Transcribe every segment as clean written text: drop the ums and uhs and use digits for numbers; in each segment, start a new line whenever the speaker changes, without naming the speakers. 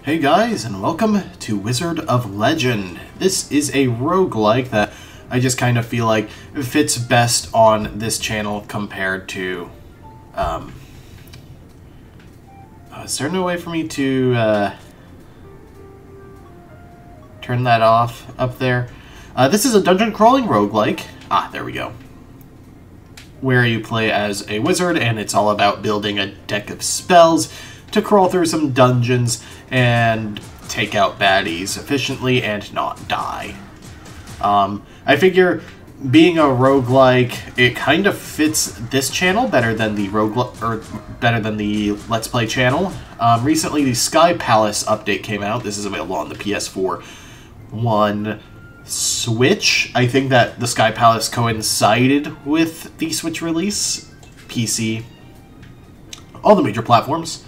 Hey guys, and welcome to Wizard of Legend. This is a roguelike that I just kind of feel like fits best on this channel compared to... is there no way for me to turn that off up there? This is a dungeon crawling roguelike. Ah, there we go. Where you play as a wizard, and it's all about building a deck of spells to crawl through some dungeons and take out baddies efficiently and not die. I figure being a roguelike, it kind of fits this channel better than the Let's Play channel. Recently, the Sky Palace update came out. This is available on the PS4 One Switch. I think that the Sky Palace coincided with the Switch release, PC, all the major platforms.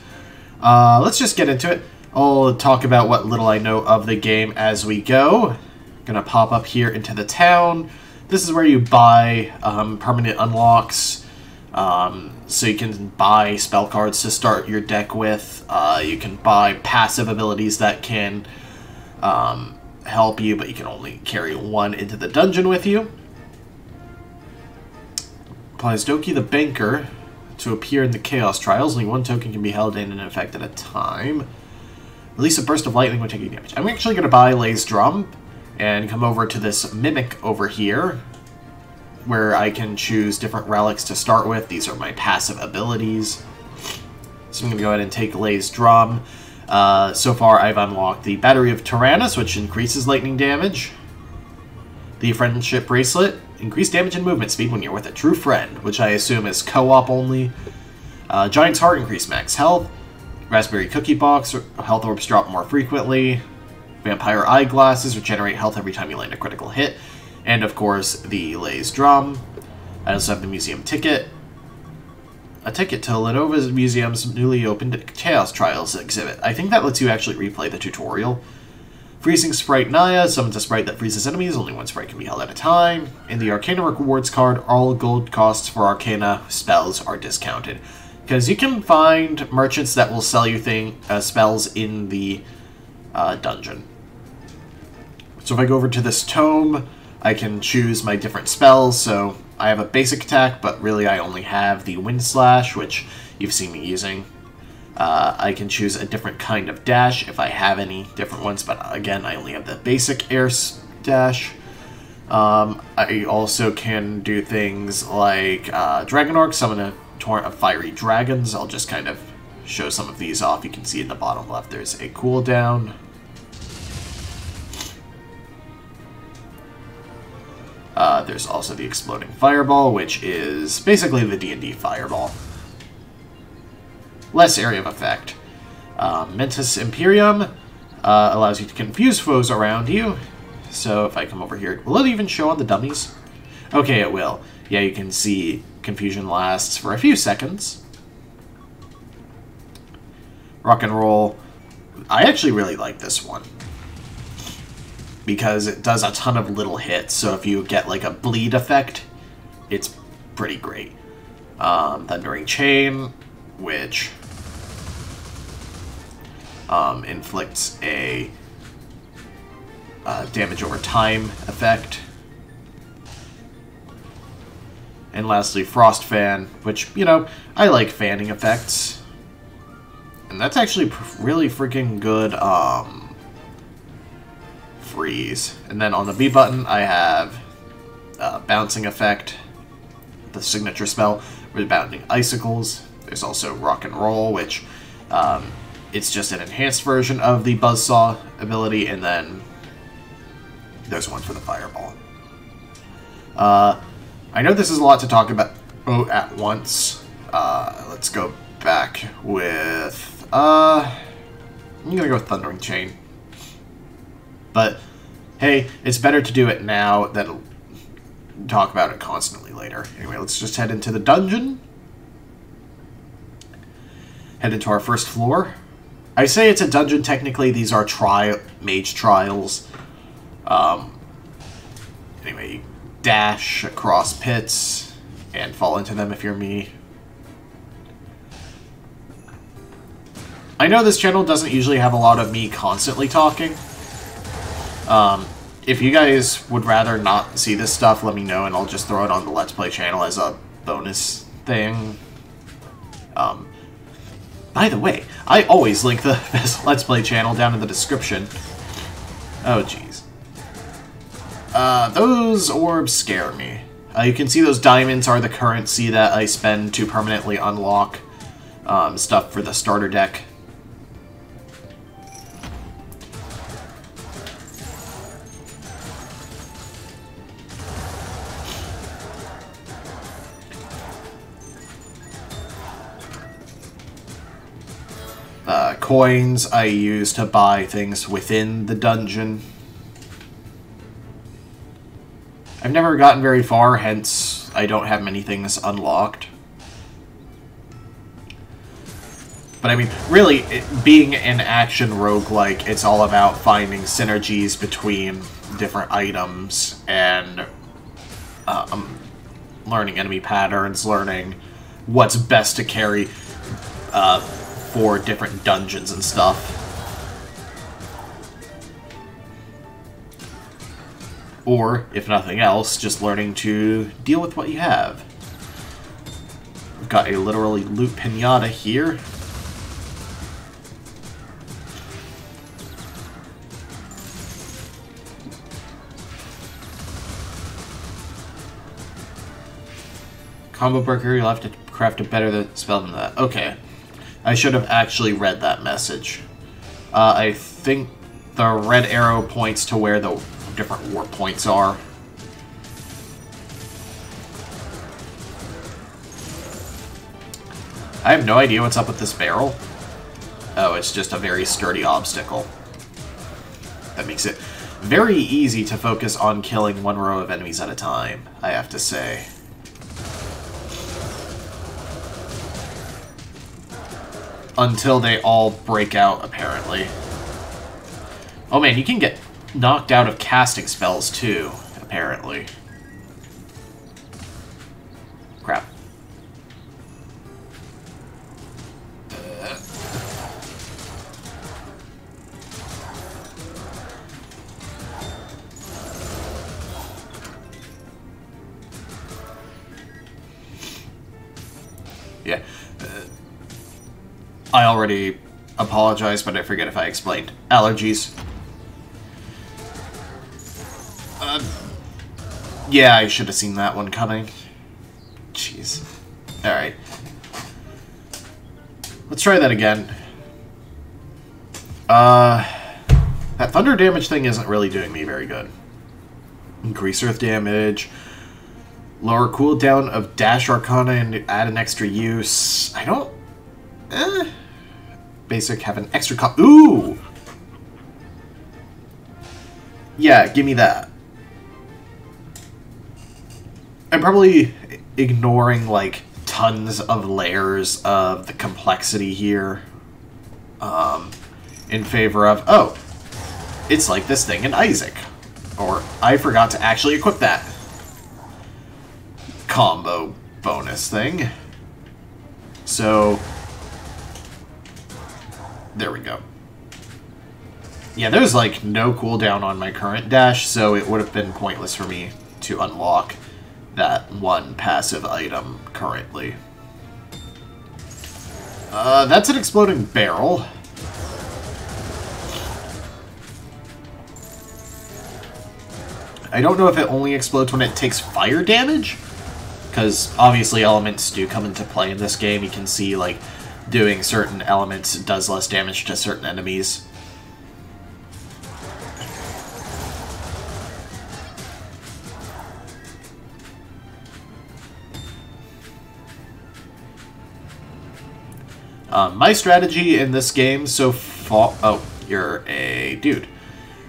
Let's just get into it. I'll talk about what little I know of the game as we go. Gonna pop up here into the town. This is where you buy permanent unlocks, so you can buy spell cards to start your deck with. You can buy passive abilities that can help you, but you can only carry one into the dungeon with you. Applies Doki the Banker to appear in the Chaos Trials. Only one token can be held in effect at a time. Release a burst of lightning when taking damage. I'm actually going to buy Lay's Drum and come over to this Mimic over here, where I can choose different relics to start with. These are my passive abilities. So I'm going to go ahead and take Lay's Drum. So far I've unlocked the Battery of Tyrannus, which increases lightning damage. The Friendship Bracelet. Increased damage and movement speed when you're with a true friend, which I assume is co-op only. Giant's Heart, increased max health. Raspberry Cookie Box, health orbs drop more frequently. Vampire Eyeglasses, regenerate health every time you land a critical hit. And of course, the Lay's Drum. I also have the Museum Ticket. A ticket to Lenovo's Museum's newly opened Chaos Trials exhibit. I think that lets you actually replay the tutorial. Freezing Sprite Naya, summons a sprite that freezes enemies. Only one sprite can be held at a time. In the Arcana Rewards card, all gold costs for Arcana spells are discounted. Because you can find merchants that will sell you spells in the dungeon. So if I go over to this tome, I can choose my different spells. So I have a basic attack, but really I only have the Wind Slash, which you've seen me using. I can choose a different kind of dash if I have any different ones, but again, I only have the basic air dash. I also can do things like Dragon Arc, summon a torrent of fiery dragons. I'll just kind of show some of these off. You can see in the bottom left there's a cooldown. There's also the Exploding Fireball, which is basically the D&D Fireball. Less area of effect. Mentis Imperium allows you to confuse foes around you. So if I come over here, will it even show on the dummies? Okay, it will. Yeah, you can see confusion lasts for a few seconds. Rock and Roll. I actually really like this one, because it does a ton of little hits, so if you get like a bleed effect, it's pretty great. Thundering Chain, which inflicts a damage over time effect. And lastly, Frost Fan, which, you know, I like fanning effects. And that's actually really freaking good freeze. And then on the B button, I have Bouncing Effect, the signature spell, Rebounding Icicles. There's also Rock and Roll, which it's just an enhanced version of the Buzzsaw ability, and then there's one for the Fireball. I know this is a lot to talk about at once. Let's go back with... I'm gonna go with Thundering Chain. But, hey, it's better to do it now than talk about it constantly later. Anyway, let's just head into the dungeon. Head into our first floor. I say it's a dungeon, technically these are mage trials. Anyway, you dash across pits and fall into them if you're me. I know this channel doesn't usually have a lot of me constantly talking. If you guys would rather not see this stuff, let me know, and I'll just throw it on the Let's Play channel as a bonus thing. By the way, I always link the Let's Play channel down in the description. Oh, jeez. Those orbs scare me. You can see those diamonds are the currency that I spend to permanently unlock stuff for the starter deck. Coins I use to buy things within the dungeon. I've never gotten very far, hence I don't have many things unlocked. But I mean, really, being an action roguelike, it's all about finding synergies between different items and learning enemy patterns, learning what's best to carry for different dungeons and stuff. Or, if nothing else, just learning to deal with what you have. We've got a literally loot pinata here. Combo breaker, you'll have to craft a better spell than that. Okay. I should have actually read that message. I think the red arrow points to where the different warp points are. I have no idea what's up with this barrel. Oh, it's just a very sturdy obstacle. That makes it very easy to focus on killing one row of enemies at a time, I have to say. Until they all break out, apparently. Oh man, you can get knocked out of casting spells, too, apparently. Crap. Yeah. I already apologize, but I forget if I explained. Allergies. Yeah, I should have seen that one coming. Jeez. Alright. Let's try that again. That thunder damage thing isn't really doing me very good. Increase earth damage. Lower cooldown of Dash Arcana and add an extra use. I don't... Basic have an extra ooh! Yeah, give me that. I'm probably ignoring, like, tons of layers of the complexity here. In favor of, oh, it's like this thing in Isaac. Or, I forgot to actually equip that combo bonus thing. So, there we go. Yeah, there's like no cooldown on my current dash, so it would have been pointless for me to unlock that one passive item currently. That's an exploding barrel. I don't know if it only explodes when it takes fire damage, because obviously elements do come into play in this game. You can see, like, doing certain elements does less damage to certain enemies. My strategy in this game so far... Oh, you're a dude.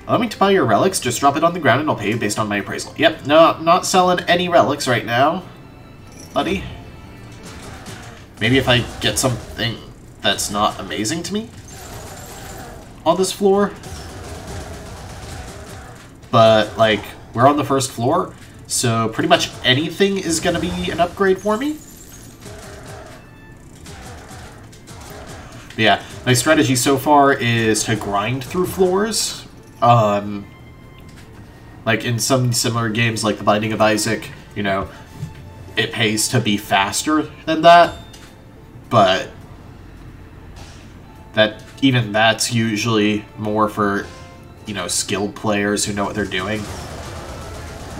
Allow me to buy your relics. Just drop it on the ground and I'll pay you based on my appraisal. Yep, no, I'm not selling any relics right now, buddy. Maybe if I get something that's not amazing to me on this floor. But, like, we're on the first floor, so pretty much anything is going to be an upgrade for me. But yeah, my strategy so far is to grind through floors. Like in some similar games like The Binding of Isaac, you know, it pays to be faster than that. But even that's usually more for, you know, skilled players who know what they're doing.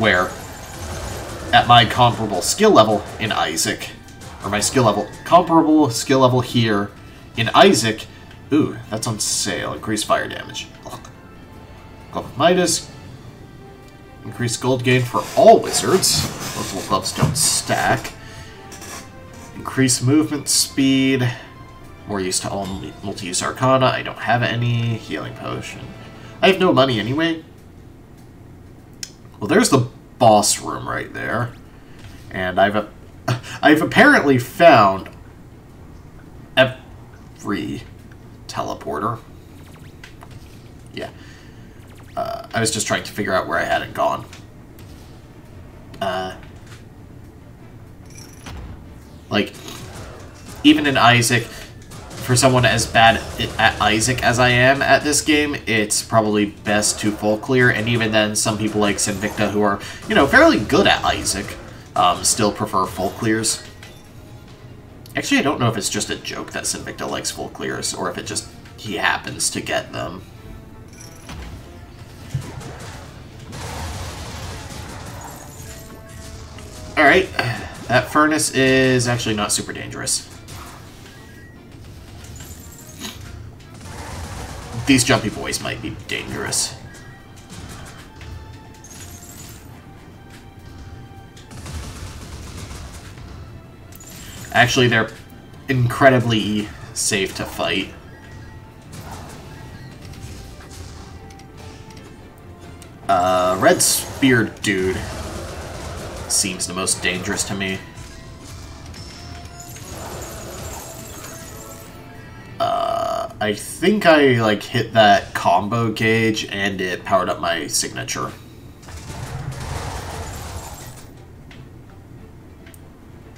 Where at my comparable skill level in Isaac, or my comparable skill level here in Isaac, ooh, that's on sale. Increased fire damage. Glove of Midas. Increased gold gain for all wizards. Multiple gloves don't stack. Increased movement speed. More use to all multi-use arcana. I don't have any. Healing potion. I have no money anyway. Well, there's the boss room right there. And I've apparently found every teleporter. Yeah. I was just trying to figure out where I had it gone. Like, even in Isaac, for someone as bad at Isaac as I am at this game, it's probably best to full clear, and even then, some people like Sinvicta, who are, you know, fairly good at Isaac, still prefer full clears. Actually, I don't know if it's just a joke that Sinvicta likes full clears, or if it just, he happens to get them. Alright, that furnace is actually not super dangerous. These jumpy boys might be dangerous. Actually, they're incredibly safe to fight. Red Spear dude seems the most dangerous to me. I think I, like, hit that combo gauge and it powered up my signature.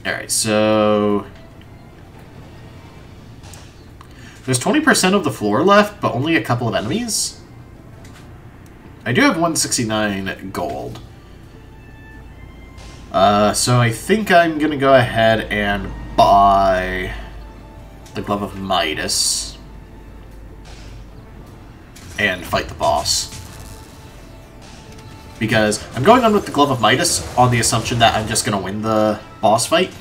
Alright, so there's 20% of the floor left, but only a couple of enemies. I do have 169 gold. So I think I'm gonna go ahead and buy the Glove of Midas and fight the boss. Because I'm going on with the Glove of Midas on the assumption that I'm just gonna win the boss fight.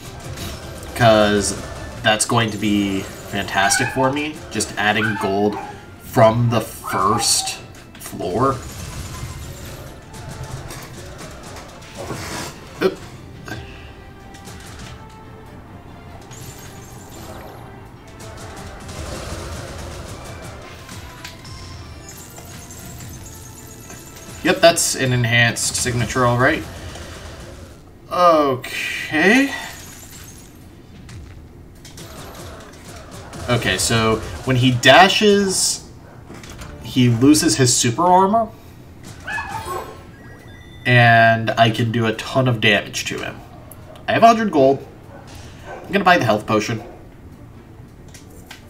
Because that's going to be fantastic for me, just adding gold from the first floor. Oop. Yep, that's an enhanced signature, alright. Okay. Okay, so when he dashes, he loses his super armor. And I can do a ton of damage to him. I have 100 gold. I'm gonna buy the health potion.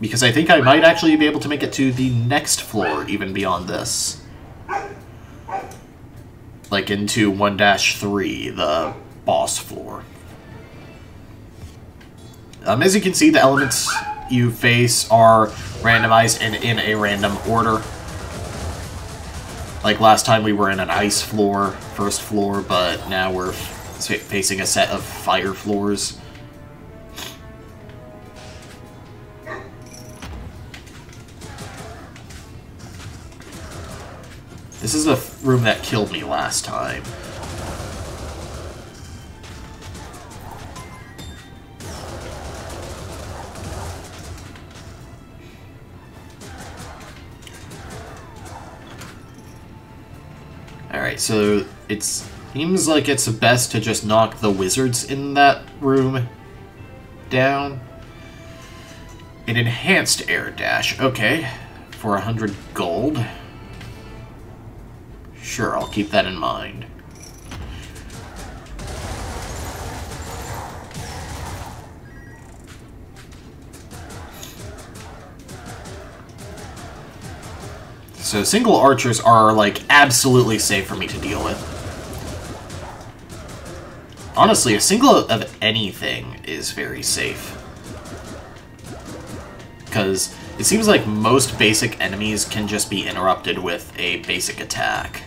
Because I think I might actually be able to make it to the next floor, even beyond this. Like into 1-3, the boss floor. As you can see, the elements you face are randomized and in a random order. Like last time we were in an ice floor, first floor, but now we're facing a set of fire floors. This is the room that killed me last time. Alright, so it seems like it's best to just knock the wizards in that room down. An enhanced air dash, okay, for 100 gold. Sure, I'll keep that in mind. So single archers are, like, absolutely safe for me to deal with. Honestly, a single of anything is very safe. Because it seems like most basic enemies can just be interrupted with a basic attack.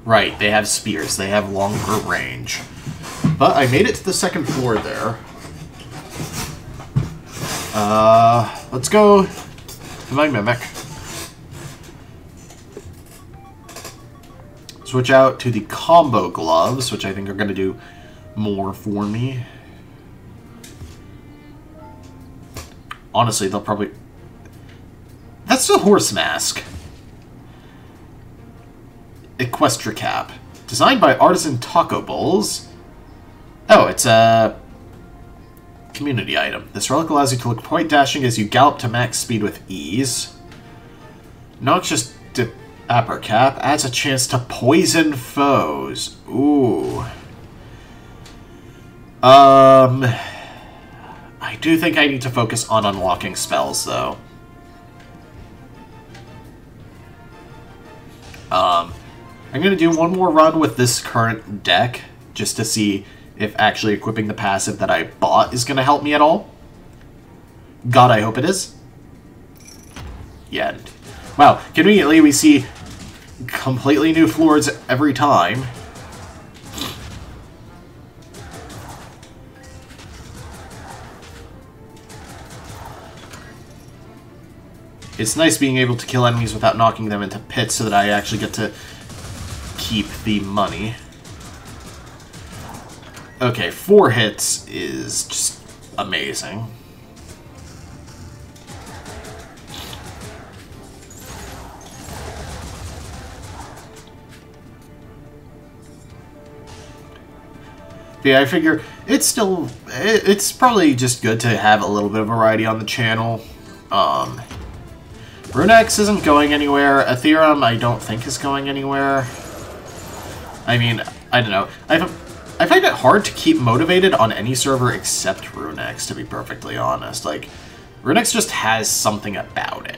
Right, they have spears. They have longer range. But I made it to the second floor there. Let's go to my Mimic. Switch out to the combo gloves, which I think are going to do more for me. Honestly, they'll probably... That's the horse mask. Equestria cap. Designed by Artisan Taco Bowls. Oh, it's a community item. This relic allows you to look quite dashing as you gallop to max speed with ease. Noxious Dapper Cap adds a chance to poison foes. Ooh. I do think I need to focus on unlocking spells, though. I'm going to do one more run with this current deck, just to see if actually equipping the passive that I bought is going to help me at all. God, I hope it is. Yeah. Wow, conveniently we see completely new floors every time. It's nice being able to kill enemies without knocking them into pits so that I actually get to keep the money. Okay, 4 hits is just amazing. But yeah, I figure it's probably just good to have a little bit of variety on the channel. Runex isn't going anywhere. Ethereum, I don't think is going anywhere. I mean, I don't know. I find it hard to keep motivated on any server except Runex, to be perfectly honest. Like, Runex just has something about it.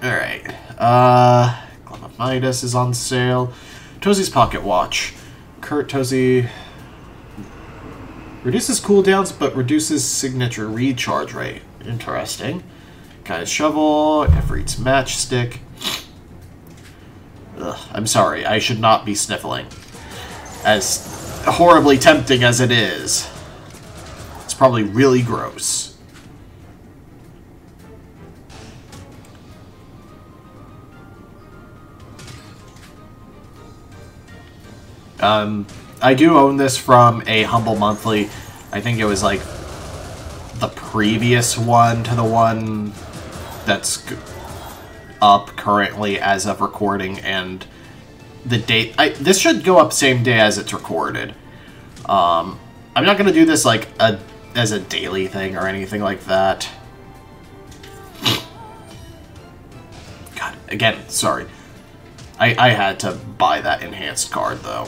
Alright. Glove of Midas is on sale. Tozie's Pocket Watch. Kurt Tozie reduces cooldowns, but reduces signature recharge rate. Interesting. Guy's Shovel, Ifrit's Matchstick. Ugh, I'm sorry, I should not be sniffling. As horribly tempting as it is, it's probably really gross. I do own this from a Humble Monthly. I think it was like the previous one to the one that's up currently as of recording, and the date... this should go up same day as it's recorded. I'm not going to do this like as a daily thing or anything like that. God, again, sorry. I had to buy that enhanced card, though.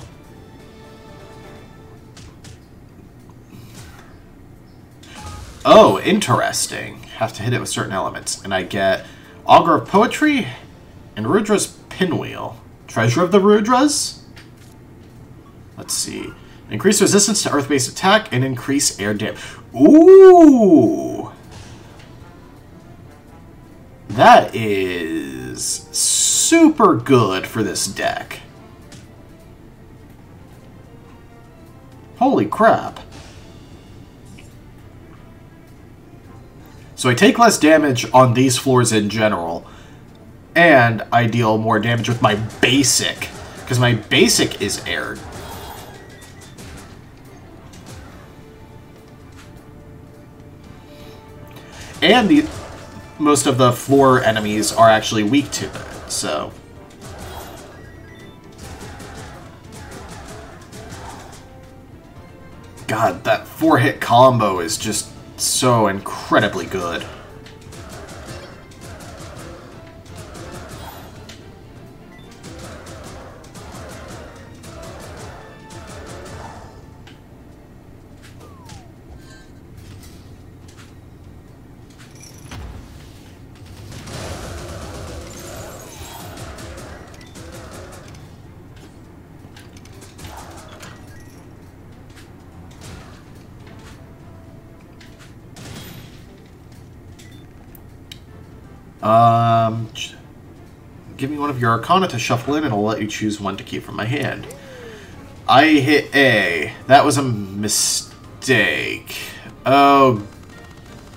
Oh, interesting. Have to hit it with certain elements. And I get Augur of Poetry and Rudra's Pinwheel. Treasure of the Rudras? Let's see. Increase resistance to earth-based attack and increase air damage. Ooh! That is super good for this deck. Holy crap. So I take less damage on these floors in general, and I deal more damage with my basic, because my basic is aired. And most of the floor enemies are actually weak to it, so... God, that 4-hit combo is just so incredibly good. Give me one of your Arcana to shuffle in, and I'll let you choose one to keep from my hand. I hit A. That was a mistake. Oh,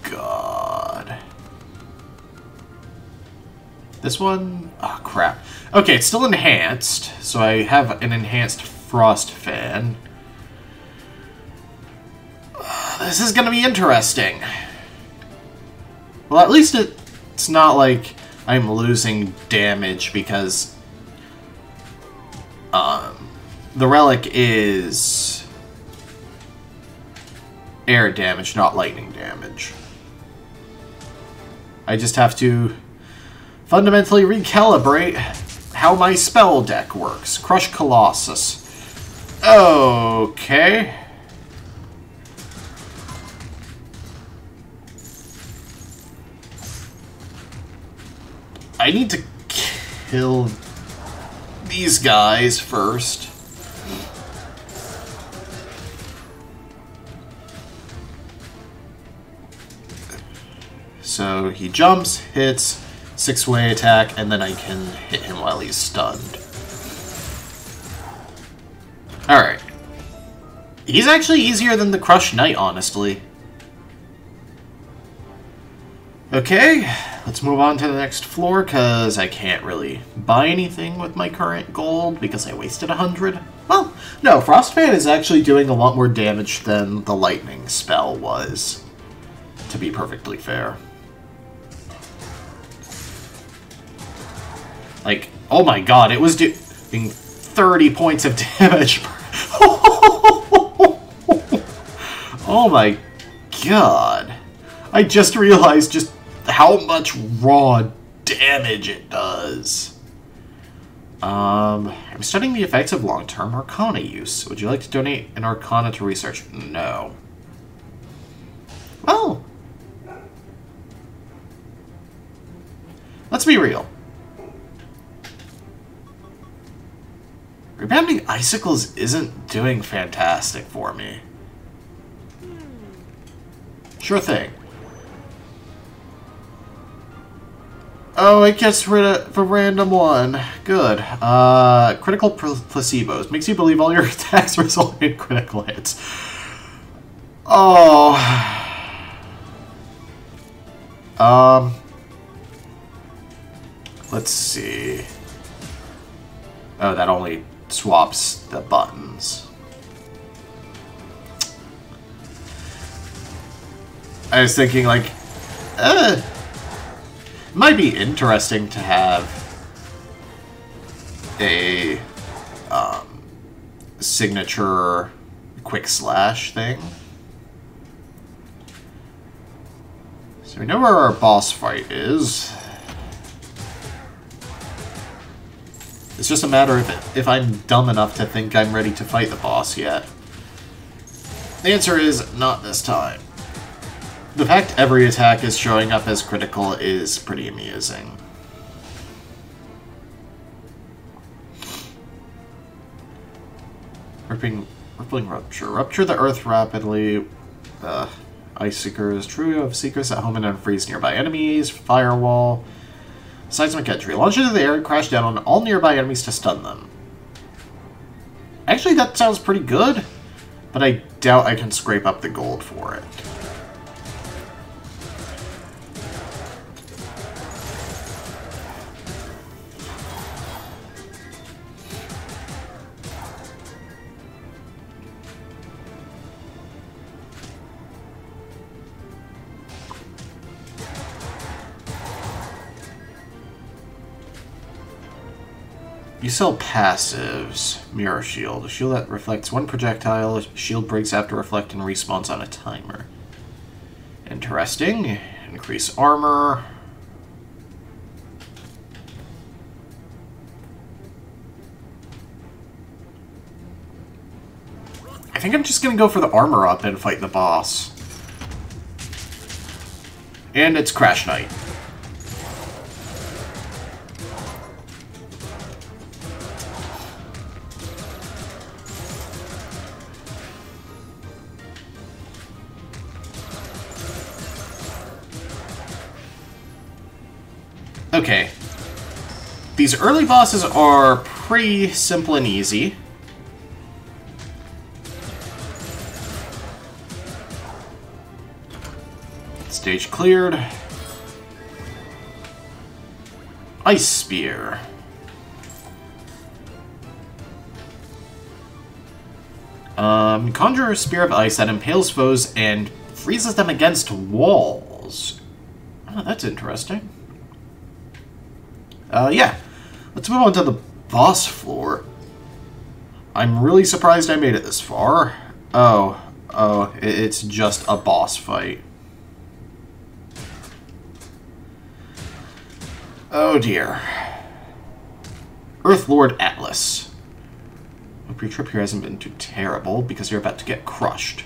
God. This one? Oh, crap. Okay, it's still enhanced, so I have an enhanced Frost Fan. This is going to be interesting. Well, at least it's not like I'm losing damage because the relic is air damage, not lightning damage. I just have to fundamentally recalibrate how my spell deck works. Crush Colossus. Okay. I need to kill these guys first. So he jumps, hits, 6-way attack, and then I can hit him while he's stunned. Alright. He's actually easier than the Crush Knight, honestly. Okay, let's move on to the next floor, because I can't really buy anything with my current gold, because I wasted 100. Well, no, Frostfan is actually doing a lot more damage than the lightning spell was, to be perfectly fair. Like, oh my god, it was doing 30 points of damage. Oh my god. I just realized just how much raw damage it does. I'm studying the effects of long-term Arcana use. Would you like to donate an Arcana to research? No. Well, let's be real. Rebounding Icicles isn't doing fantastic for me. Sure thing. Oh, it gets rid of a random one. Good. Critical placebos. Makes you believe all your attacks result in critical hits. Oh. Let's see. Oh, that only swaps the buttons. I was thinking, like, it might be interesting to have a signature quick slash thing. So we know where our boss fight is. It's just a matter of if I'm dumb enough to think I'm ready to fight the boss yet. The answer is not this time. The fact every attack is showing up as critical is pretty amusing. Rippling Rupture. Rupture the earth rapidly. Ice Seekers. True of Seekers that home and unfreeze nearby enemies. Firewall. Seismic entry. Launch into the air and crash down on all nearby enemies to stun them. Actually, that sounds pretty good, but I doubt I can scrape up the gold for it. You sell passives. Mirror Shield. A shield that reflects one projectile. A shield breaks after reflect and respawns on a timer. Interesting. Increase armor. I think I'm just going to go for the armor up and fight the boss. And it's Crash Knight. Okay. These early bosses are pretty simple and easy. Stage cleared. Ice Spear. Conjure a spear of ice that impales foes and freezes them against walls. Oh, that's interesting. Yeah. Let's move on to the boss floor. I'm really surprised I made it this far. Oh, it's just a boss fight. Oh dear. Earth Lord Atlas. Hope your trip here hasn't been too terrible, because you're about to get crushed.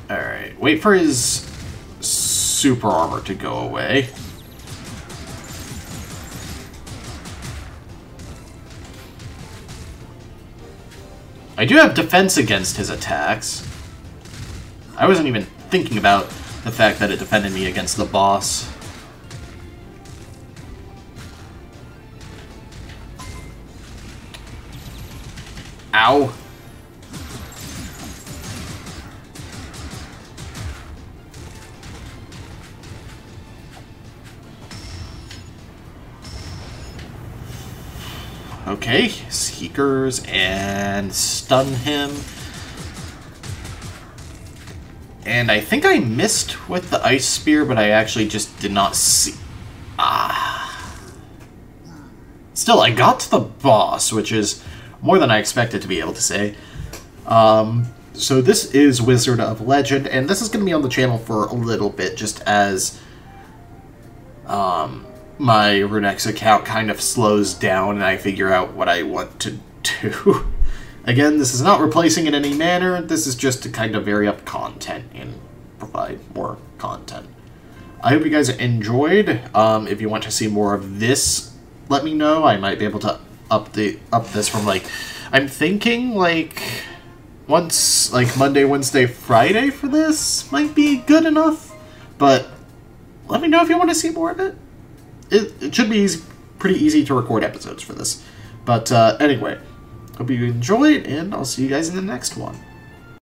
Alright, wait for his super armor to go away. I do have defense against his attacks. I wasn't even thinking about the fact that it defended me against the boss. Ow. Okay, Seekers and stun him. And I think I missed with the Ice Spear, but I actually just did not see... Ah. Still, I got to the boss, which is more than I expected to be able to say. So this is Wizard of Legend, and this is going to be on the channel for a little bit, just as my Runex account kind of slows down and I figure out what I want to do. Again, this is not replacing in any manner, this is just to kind of vary up content and provide more content. I hope you guys enjoyed. If you want to see more of this, let me know. I might be able to up this from, like, I'm thinking, like, once, like, Monday, Wednesday, Friday for this might be good enough, but let me know if you want to see more of it. It should be pretty easy to record episodes for this. But anyway, hope you enjoyed, and I'll see you guys in the next one.